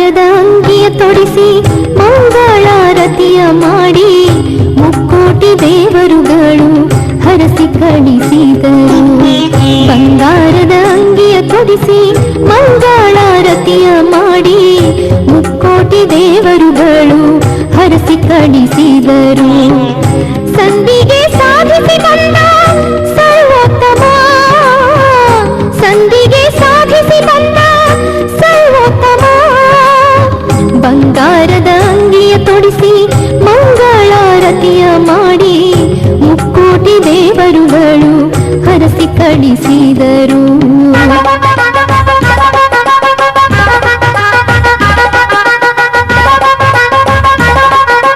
ಬಂಗಾರದ ಅಂಗಿಯ ತೊಡಿಸಿ ಮಂಗಳಾರತಿಯ ಮಾಡಿ ಮುಕ್ಕೋಟಿ ದೇವರುಗಳು ಹರಸಿ ಕಳಿಸಿದರು. ಬಂಗಾರದ ಅಂಗಿಯ ತೊಡಿಸಿ ಮಂಗಳಾರತಿಯ ಮಾಡಿ ಮುಕ್ಕೋಟಿ ದೇವರುಗಳು ಹರಸಿ ಕಳಿಸಿದರು. ಸಂಧಿಗೆ ಸಾಧಿಸಿ ಬಂದ ಸರ್ವೋತ್ತಮ, ಸಂಧಿಗೆ ಸಾಧಿಸಿ ಬಂದ ಸರ್ವೋತ್ತಮ, ಬಂಗಾರದ ಅಂಗಿಯ ತೊಡಿಸಿ ಮಂಗಳಾರತಿಯ ಮಾಡಿ ಮುಕ್ಕೋಟಿ ದೇವರುಗಳು ಹರಸಿ ಕಳಿಸಿದರು.